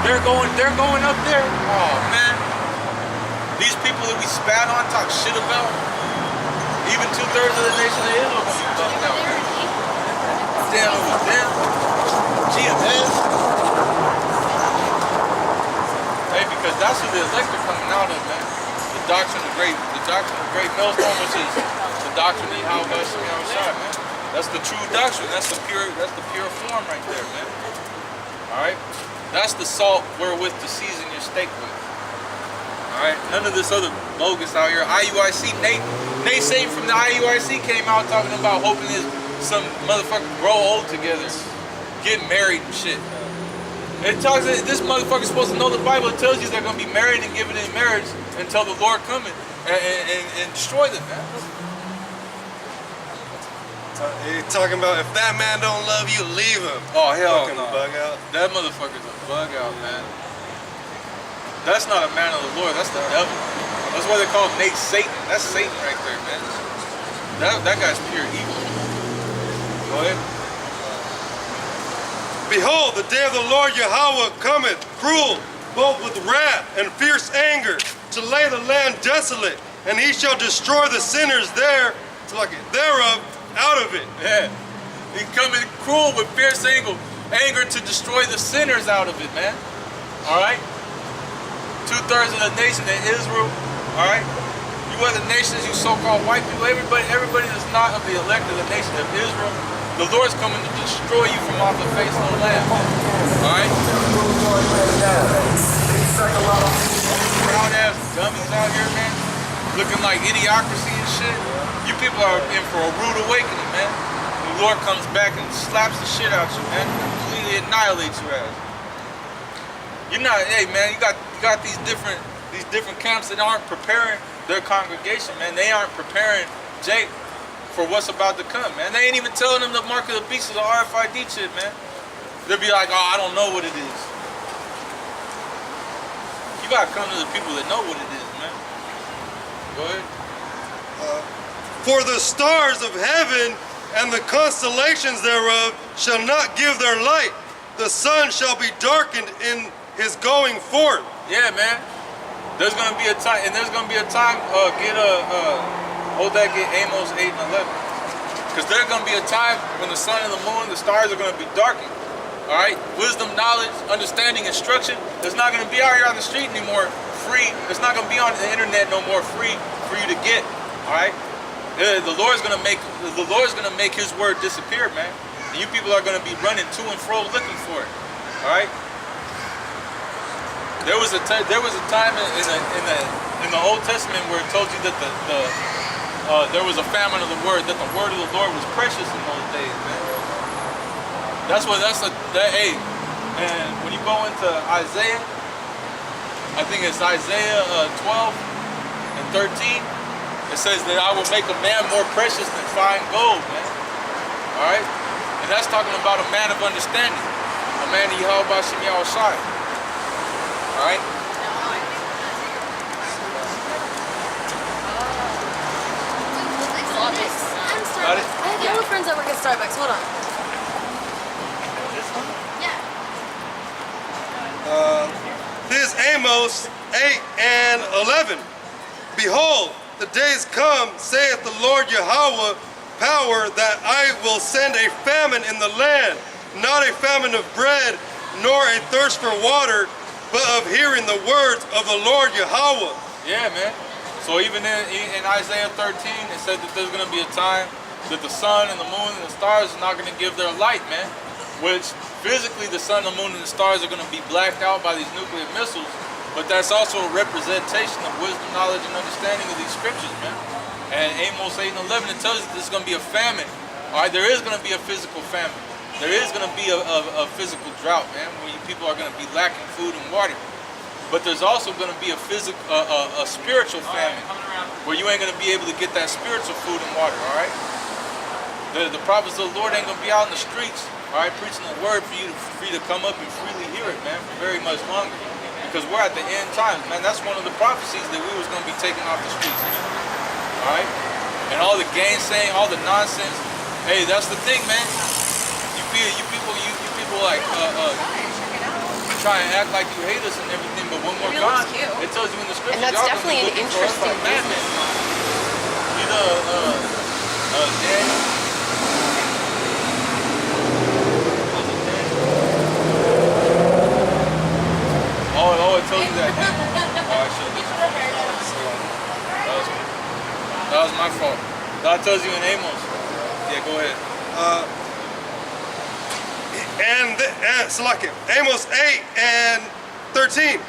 They're going up there. Oh man. These people that we spat on, talk shit about, even 2/3 of the nation of Israel gonna be bugged out, man. Damn, it was them. GMS. Hey, because that's what the elect are coming out of, man. The doctrine of great millstone, which is the doctrine of Yahweh Shai, man. That's the true doctrine. That's the pure form right there, man. Alright? That's the salt wherewith to season your steak with. Alright? None of this other bogus out here. IUIC, Nate Satan from the IUIC came out talking about hoping some motherfucker grow old together, get married and shit. It talks that this motherfucker's supposed to know the Bible. It tells you they're gonna be married and given in marriage until the Lord comes and destroy them, man. He's talking about if that man don't love you, leave him. Oh hell no. Bug out. That motherfucker's a bug out, man. That's not a man of the Lord. That's the devil. That's why they call him Nate Satan. That's Satan right there, man. That guy's pure evil. Go ahead. Behold, the day of the Lord Yahweh cometh, cruel, both with wrath and fierce anger, to lay the land desolate, and he shall destroy the sinners thereof out of it. Yeah. He's coming cruel with fierce anger to destroy the sinners out of it, man. Alright? 2/3 of the nation of Israel. Alright? You other nations, you so-called white people, everybody that's not of the elect of the nation of Israel, the Lord's coming to destroy you from off the face of the land. Alright? Proud ass dummies out here, man. Looking like idiocracy and shit. You people are in for a rude awakening, man. The Lord comes back and slaps the shit out you, man. Completely annihilates your ass. You're not, hey man, you got these different camps that aren't preparing their congregation, man. They aren't preparing Jake for what's about to come, man. They ain't even telling them the mark of the beast is the RFID chip, man. They'll be like, oh, I don't know what it is. You gotta come to the people that know what it is, man. Go ahead. For the stars of heaven and the constellations thereof shall not give their light. The sun shall be darkened in his going forth. Yeah, man. There's gonna be a time, and there's gonna be a time. Get Amos 8 and 11. Because there's gonna be a time when the sun and the moon, the stars are gonna be darkened. All right, wisdom, knowledge, understanding, instruction. It's not gonna be out here on the street anymore free. It's not gonna be on the internet no more free for you to get. All right. The Lord's gonna make His word disappear, man. And you people are gonna be running to and fro looking for it. All right. There was a time in the Old Testament where it told you that there was a famine of the word, that the word of the Lord was precious in those days, man. Hey, and when you go into Isaiah, I think it's Isaiah 12 and 13. It says that I will make a man more precious than fine gold, man. Alright? And that's talking about a man of understanding. A man of Yahweh Shai. Alright? Got it? I have yellow friends that work at Starbucks. Hold on. This Amos 8 and 11. Behold, the days come, saith the Lord Yahweh, power, that I will send a famine in the land, not a famine of bread, nor a thirst for water, but of hearing the words of the Lord Yahweh. Yeah, man. So even in Isaiah 13, it said that there's going to be a time that the sun and the moon and the stars are not going to give their light, man. Which physically the sun, the moon, and the stars are going to be blacked out by these nuclear missiles. But that's also a representation of wisdom, knowledge, and understanding of these scriptures, man. And Amos 8 and 11, it tells you there's going to be a famine. All right, there is going to be a physical famine. There is going to be a physical drought, man, where you people are going to be lacking food and water. But there's also going to be a spiritual famine, where you ain't going to be able to get that spiritual food and water, all right? The prophets of the Lord ain't going to be out in the streets, all right, preaching the word for you to come up and freely hear it, man, for very much longer. Because we're at the end times, man. That's one of the prophecies that we was going to be taken off the streets, man. All right? And all the gainsaying, all the nonsense. Hey, that's the thing, man. You people like, try and act like you hate us and everything, but when we're Maybe it gone, looks cute. it tells you in the scripture. And that's y'all definitely gonna an be looking for us interesting like madmen. See the Daniel? Oh, it tells you that. Oh, I should have. That was my fault. God tells you in Amos. Yeah, go ahead. And Salakia, Amos 8 and 13,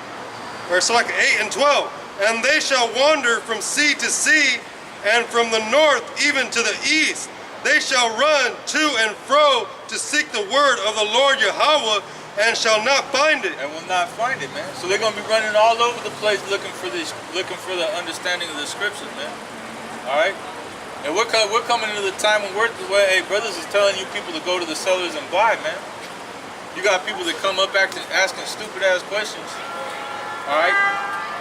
or Salakia 8 and 12. And they shall wander from sea to sea, and from the north even to the east. They shall run to and fro to seek the word of the Lord Yahweh, and shall not find it. And will not find it, man. So they're gonna be running all over the place looking for the understanding of the scriptures, man. All right. And we're coming into the time when hey, brothers is telling you people to go to the sellers and buy, man. You got people that come up asking stupid ass questions. All right.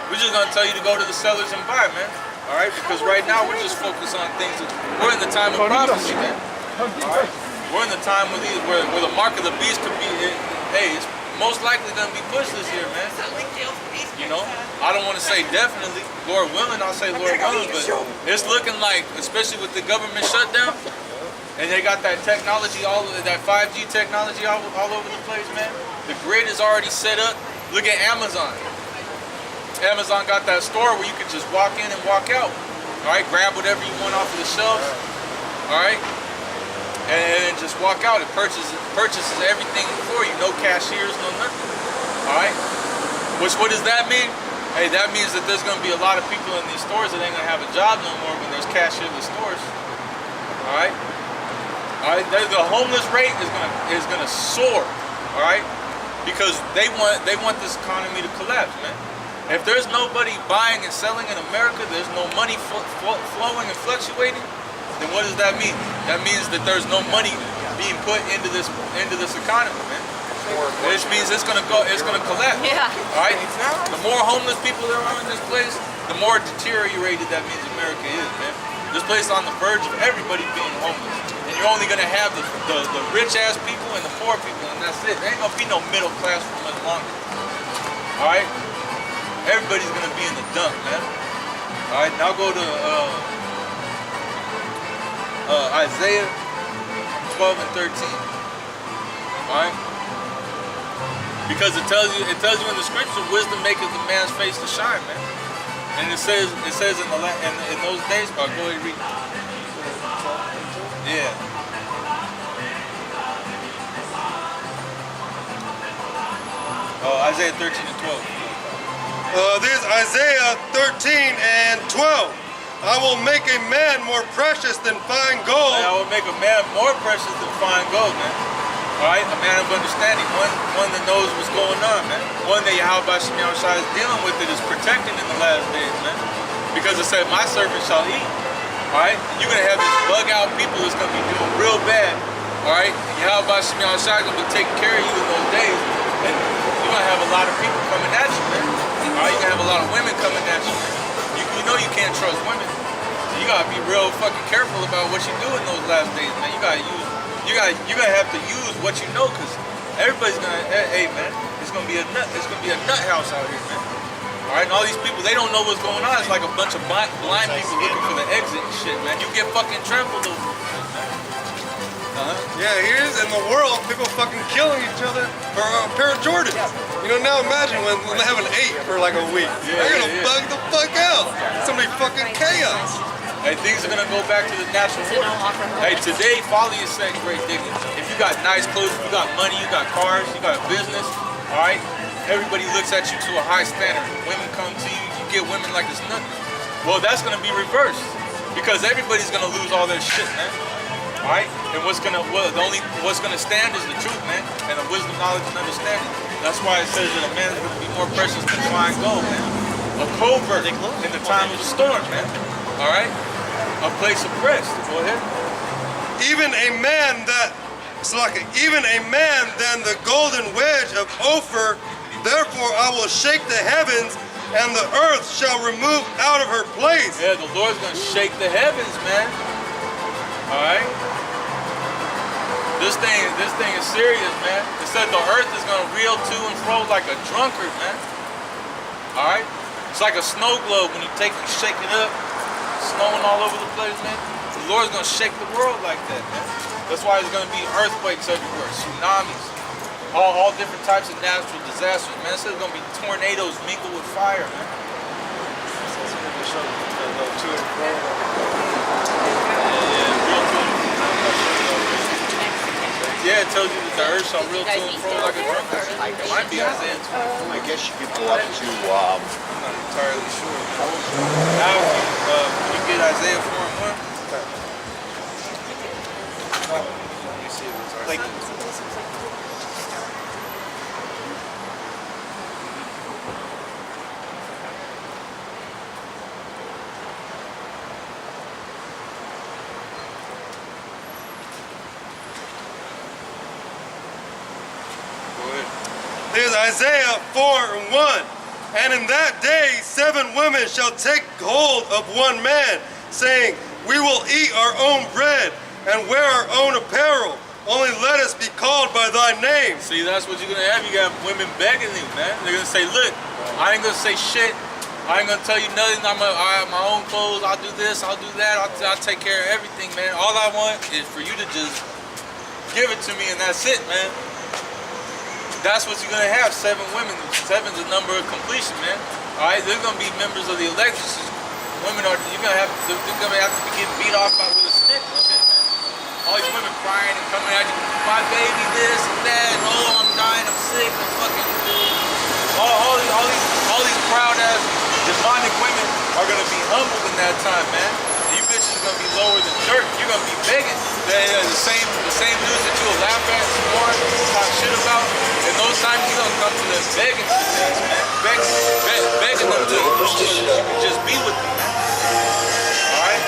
We're just gonna tell you to go to the sellers and buy, man. All right. Because right now we're just focused on things. We're in the time of prophecy, man. All right. We're in the time where the mark of the beast could be. Hey, it's most likely gonna be pushed this year, man. You know, I don't want to say definitely, Lord willing. I'll say Lord willing, but it's looking like, especially with the government shutdown, and they got that technology, that 5G technology all over the place, man. The grid is already set up. Look at Amazon. Amazon got that store where you can just walk in and walk out. All right, grab whatever you want off of the shelves. All right. And just walk out. It purchases everything for you. No cashiers, no nothing. All right. What does that mean? Hey, that means that there's going to be a lot of people in these stores that ain't going to have a job no more when there's cashierless stores. All right. All right. The homeless rate is gonna soar. All right. Because they want this economy to collapse, man. If there's nobody buying and selling in America, there's no money flowing and fluctuating. Then what does that mean? That means that there's no money being put into this economy, man. Which means it's gonna collapse. Yeah. All right. The more homeless people there are in this place, the more deteriorated that means America is, man. This place is on the verge of everybody being homeless, and you're only gonna have the rich ass people and the poor people, and that's it. There ain't gonna be no middle class for much longer. All right. Everybody's gonna be in the dump, man. All right. Now go to Isaiah 12 and 13. All right. Because it tells you in the scripture, wisdom maketh the man's face to shine, man. And it says in those days, go ahead and read. Yeah. Isaiah 13 and 12. This is Isaiah 13 and 12. I will make a man more precious than fine gold. I will make a man more precious than fine gold, man. All right, a man of understanding, one that knows what's going on, man. One that Yahweh Shemiah Shai is dealing with, it is protecting in the last days, man. Because it said, my servant shall eat. All right, you're gonna have these bug out people that's gonna be doing real bad. All right, Yahweh Shemiah Shai is gonna be taking care of you in those days, and you're gonna have a lot of people coming at you, man. All right, you're gonna have a lot of women coming at you, man. You know you can't trust women, so you gotta be real fucking careful about what you do in those last days, man. You gotta have to use what you know, cause everybody's gonna, hey man, it's gonna be a nut house out here, man. All right, and all these people, they don't know what's going on. It's like a bunch of blind people looking for the exit and shit, man. You get fucking trampled over, man. Yeah, here's in the world, people fucking killing each other for a pair of Jordans. You know, now imagine when they have an 8 for like a week. They're gonna bug the fuck out. It's gonna be fucking chaos. Hey, things are gonna go back to the natural order. Hey, today, folly is set great dignity. If you got nice clothes, if you got money, you got cars, you got a business, all right? Everybody looks at you to a high standard. Women come to you, you get women like it's nothing. Well, that's gonna be reversed because everybody's gonna lose all their shit, man. All right? And what's gonna stand is the truth, man, and the wisdom, knowledge, and understanding. That's why it says that a man is gonna be more precious than fine gold, man. A covert in the time of the storm, man. All right? A place of rest. Go ahead. Even a man than the golden wedge of Ophir. Therefore I will shake the heavens, and the earth shall remove out of her place. Yeah, the Lord's gonna shake the heavens, man. All right. This thing is serious, man. It said the earth is gonna reel to and fro like a drunkard, man. All right. It's like a snow globe when you take and shake it up, snowing all over the place, man. The Lord's gonna shake the world like that, man. That's why there's gonna be earthquakes everywhere, tsunamis, all different types of natural disasters, man. So there's gonna be tornadoes mingled with fire, man. Yeah, it tells you that the earth shall reel to and fro like a drunkard. It might be Isaiah 20. I guess you could go up to, I'm not entirely sure. Now, can you get Isaiah 4 and 1? Let me see if it's like, Here's Isaiah 4 and 1. And in that day 7 women shall take hold of one man, saying, we will eat our own bread and wear our own apparel. Only let us be called by thy name. See, that's what you're gonna have. You got women begging you, man. They're gonna say, look, I ain't gonna say shit. I ain't gonna tell you nothing. I have my own clothes. I'll do this, I'll do that. I'll take care of everything, man. All I want is for you to just give it to me and that's it, man. That's what you're gonna have, 7 women. 7's the number of completion, man. All right, they're gonna be members of the elect. Women they're gonna have to be getting beat off with a stick and shit, man. All these women crying and coming at you, my baby this and that, and oh, I'm dying, I'm sick, I'm fucking. All these proud ass demonic women are gonna be humbled in that time, man. You bitches are gonna be lower than dirt. You're gonna be begging. The same dudes that you'll laugh at, scorn, talk shit about. In those times, you're gonna come to them begging for things, man. Begging them to just be with me, man. Alright?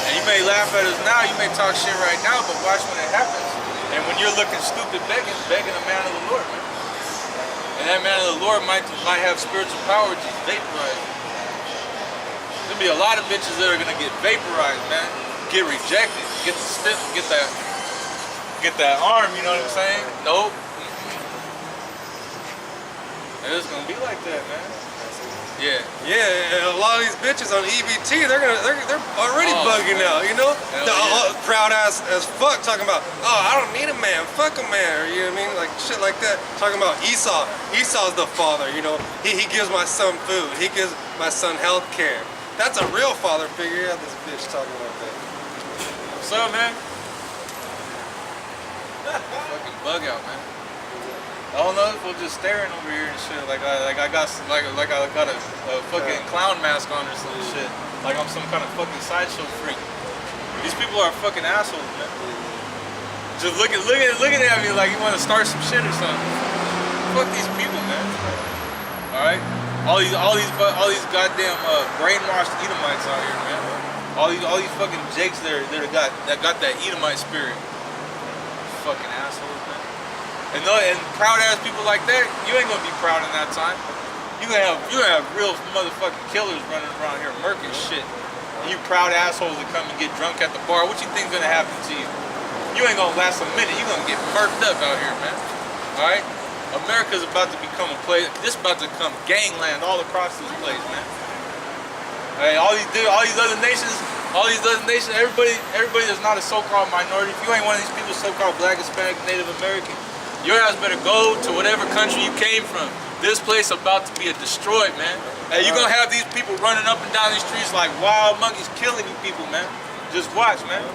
And you may laugh at us now, you may talk shit right now, but watch when it happens. And when you're looking stupid begging a man of the Lord, man. And that man of the Lord might have spiritual power just vaporize. There'll be a lot of bitches that are gonna get vaporized, man. Get rejected, get the stiff, get that arm, you know what I'm saying? Nope. And it's gonna be like that, man. Yeah. Yeah, a lot of these bitches on EBT, they're already bugging out, you know? Proud ass as fuck talking about, oh, I don't need a man, fuck a man, or you know what I mean? Like shit like that. Talking about Esau. Esau's the father, you know? He gives my son food, he gives my son health care. That's a real father figure. Yeah, this bitch talking like that. What's up, man? Fucking bug out, man. I don't know if we're just staring over here and shit. Like I got a fucking clown mask on or some shit. Like I'm some kind of fucking sideshow freak. These people are fucking assholes, man. Just looking at me like you want to start some shit or something. Fuck these people, man. All right. All these goddamn brainwashed Edomites out here, man. All these fucking jakes that got that Edomite spirit. Fucking assholes, man. And proud ass people like that, you ain't gonna be proud in that time. You gonna have real motherfucking killers running around here murking shit. And you proud assholes that come and get drunk at the bar. What you think's gonna happen to you? You ain't gonna last a minute. You gonna get murked up out here, man. All right. America's about to become a place. This is about to become gangland all across this place, man. Hey, all these other nations, everybody that's not a so-called minority. If you ain't one of these people, so-called Black, Hispanic, Native American, your ass better go to whatever country you came from. This place about to be destroyed, man. Hey, you're gonna have these people running up and down these streets like wild monkeys, killing you people, man. Just watch, man.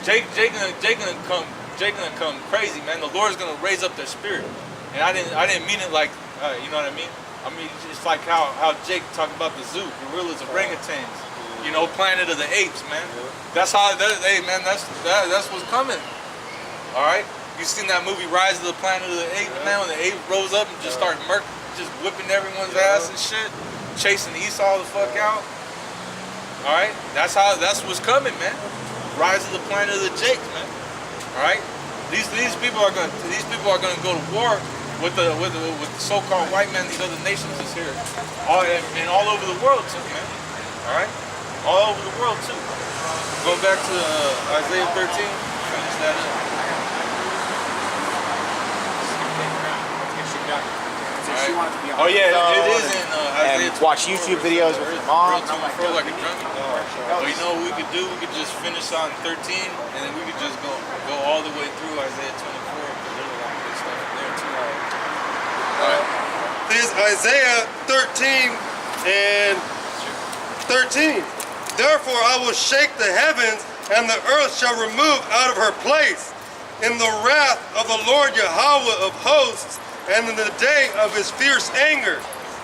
Jake gonna come crazy, man. The Lord's gonna raise up their spirit. And I didn't mean it like, you know what I mean? I mean, it's like how Jake talked about the zoo, gorillas, orangutans, you know, Planet of the Apes, man. That's how, hey, man, that's what's coming. All right? You seen that movie Rise of the Planet of the Apes, man? When the ape rose up and just started just whipping everyone's ass and shit, chasing Esau the fuck out. All right? That's what's coming, man. Rise of the Planet of the Jakes, man. All right? These people are gonna go to war with the so-called white men. These other nations is here, and all over the world too, man. All right, all over the world too. Go back to Isaiah 13. Finish that up. Oh yeah, it is in Isaiah 24. Watch YouTube videos with your mom. Real 24 like a junkie. But you know what we could do? We could just finish on 13, and then we could just go all the way through Isaiah 24. Because there's a lot of good stuff there too. Alright. This is Isaiah 13 and 13. Therefore I will shake the heavens, and the earth shall remove out of her place in the wrath of the Lord Yahweh of hosts, and in the day of his fierce anger.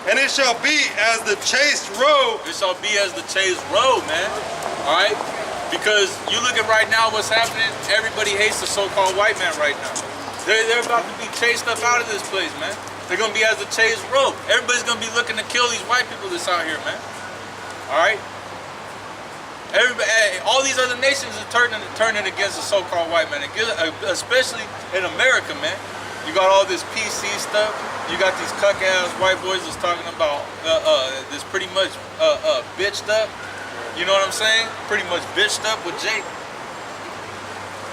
And it shall be as the chased roe. It shall be as the chased roe, man. Alright? Because you look at right now what's happening, everybody hates the so-called white man right now. They're about to be chased up out of this place, man. They're gonna be as the chased roe. Everybody's gonna be looking to kill these white people that's out here, man. Alright? Everybody, all these other nations are turning against the so-called white man, especially in America, man. You got all this PC stuff. You got these cuck-ass white boys that's talking about this pretty much bitched up. You know what I'm saying? Pretty much bitched up with Jake.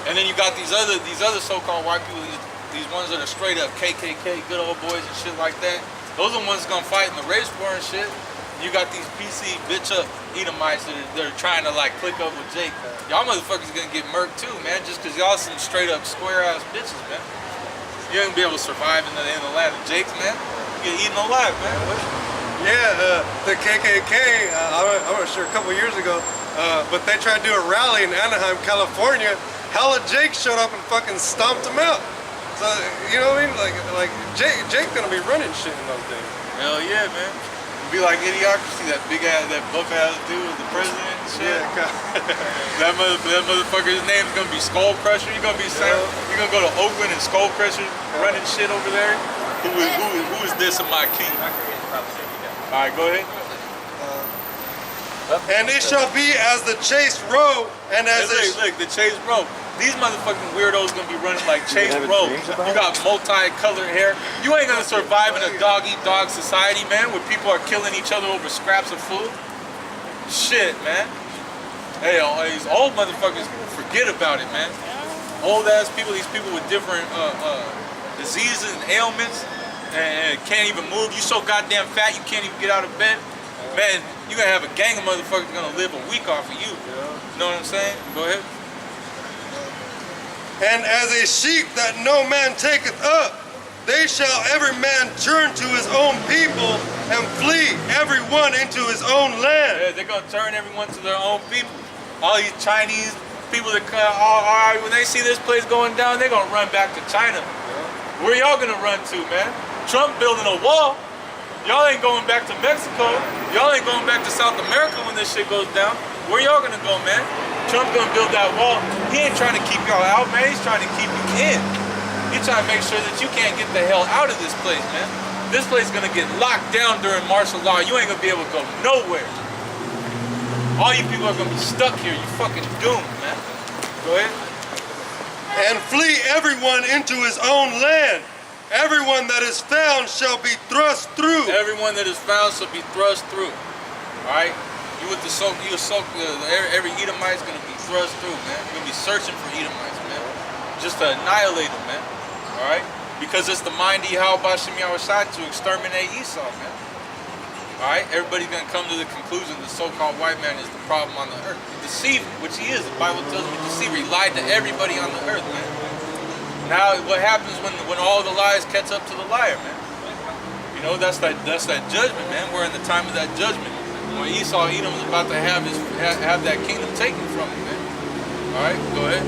And then you got these other so-called white people, these ones that are straight up KKK, good old boys and shit like that. Those are the ones gonna fight in the race war and shit. You got these PC bitch up Edomites that are trying to like click up with Jake. Y'all motherfuckers gonna get murked too, man, just cause y'all some straight up square ass bitches, man. You ain't gonna be able to survive in the land of Jakes, man. You get eaten alive, man. What? Yeah, the KKK, I was sure a couple years ago, but they tried to do a rally in Anaheim, California. Hella Jake showed up and fucking stomped them out. So, you know what I mean? Like Jake gonna be running shit in those days. Hell yeah, man. It'd be like Idiocracy, that big ass, that buff ass dude with the president and shit. Yeah, that motherfucker's name's gonna be Skull Crusher. You're gonna be saying, you're gonna go to Oakland and Skull Crusher running shit over there. Who is this of my king? All right, go ahead. And it shall be as the chased roe, and as look, the chased roe. These motherfucking weirdos gonna be running like chased roe. You got multicolored hair. You ain't gonna survive in a dog-eat-dog society, man, where people are killing each other over scraps of food. Shit, man. Hey, all these old motherfuckers, forget about it, man. Old ass people, these people with different diseases and ailments, and can't even move. You so goddamn fat you can't even get out of bed. Man, you're gonna have a gang of motherfuckers gonna live a week off of you. You know what I'm saying? Go ahead. And as a sheep that no man taketh up, they shall every man turn to his own people, and flee every one into his own land. Yeah, they're gonna turn everyone to their own people. All these Chinese people that come, all right, when they see this place going down, they're gonna run back to China. Where y'all gonna run to, man? Trump building a wall. Y'all ain't going back to Mexico. Y'all ain't going back to South America when this shit goes down. Where y'all gonna go, man? Trump gonna build that wall. He ain't trying to keep y'all out, man. He's trying to keep you in. He's trying to make sure that you can't get the hell out of this place, man. This place is gonna get locked down during martial law. You ain't gonna be able to go nowhere. All you people are gonna be stuck here. You fucking doomed, man. Go ahead. And flee everyone into his own land. Everyone that is found shall be thrust through. Everyone that is found shall be thrust through. All right. You with the every Edomite's gonna be thrust through, man. You're gonna be searching for Edomites, man, just to annihilate them, man. All right, because it's the mighty how Bashim Yahushua to exterminate Esau, man. All right, everybody's gonna come to the conclusion the so-called white man is the problem on the earth, the deceiver, which he is. The Bible tells me deceiver. He lied to everybody on the earth, man. Now, what happens when all the lies catch up to the liar, man? You know, that's that judgment, man. We're in the time of that judgment. When Esau, Edom is about to have that kingdom taken from him, man. All right, go ahead.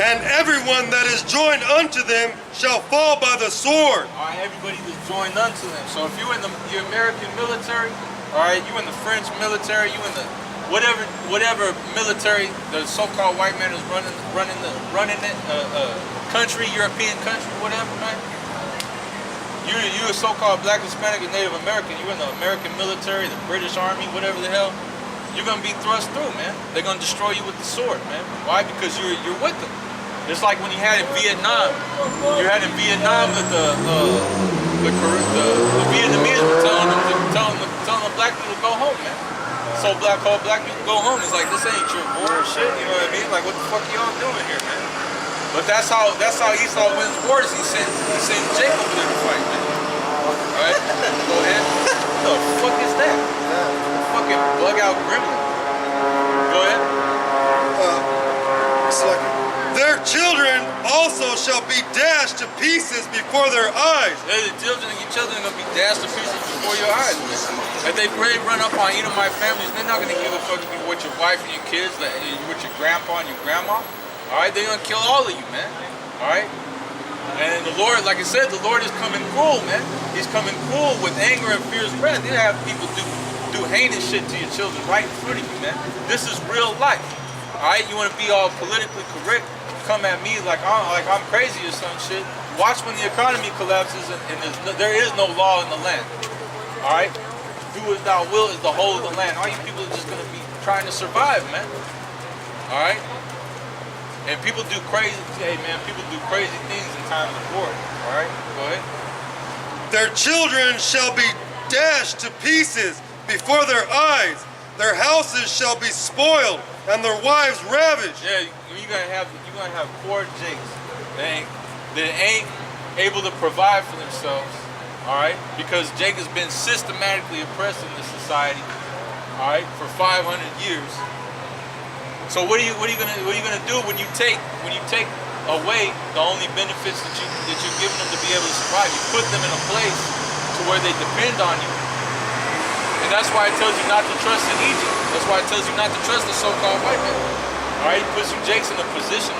And everyone that is joined unto them shall fall by the sword. All right, everybody that's joined unto them. So if you're in the American military, all right, you in the French military, you in the whatever military the so-called white man is running it, country, European country, whatever, man. You a so-called black, Hispanic, and Native American. You in the American military, the British Army, whatever the hell. You're gonna be thrust through, man. They're gonna destroy you with the sword, man. Why? Because you're with them. It's like when you had in Vietnam. You had in Vietnam that the Vietnamese were telling the black people to go home, man. so black people go home. It's like, this ain't your war or shit. You know what I mean? Like, what the fuck y'all doing here, man? But that's how Esau wins wars. He sent Jacob over there to fight, man. All right, go ahead. What the fuck is that? Fucking bug out gremlin. Go ahead. Their children also shall be dashed to pieces before their eyes. Hey, your children are gonna be dashed to pieces before your eyes. If they pray run up on Edomite families, they're not gonna give a fuck with your wife and your kids, with your grandpa and your grandma. All right, they're gonna kill all of you, man. All right. And the Lord, like I said, the Lord is coming cruel, man. He's coming cruel with anger and fierce breath. You have people do heinous shit to your children right in front of you, man. This is real life. All right, you want to be all politically correct? Come at me like I'm crazy or some shit. Watch when the economy collapses and there is no law in the land. All right, do as thou wilt is the whole of the land. All you people are just gonna be trying to survive, man. All right, and people do crazy. Hey, man, people do crazy things in times of war. All right, go ahead. Their children shall be dashed to pieces before their eyes. Their houses shall be spoiled and their wives ravished. Yeah, you're gonna have poor Jakes that ain't able to provide for themselves. All right, because Jake has been systematically oppressed in this society. All right, for 500 years. So what are you gonna do when you take away the only benefits that you've given them to be able to survive? You put them in a place to where they depend on you. And that's why it tells you not to trust in Egypt. That's why it tells you not to trust the so-called white man. All right, he puts you Jakes in a position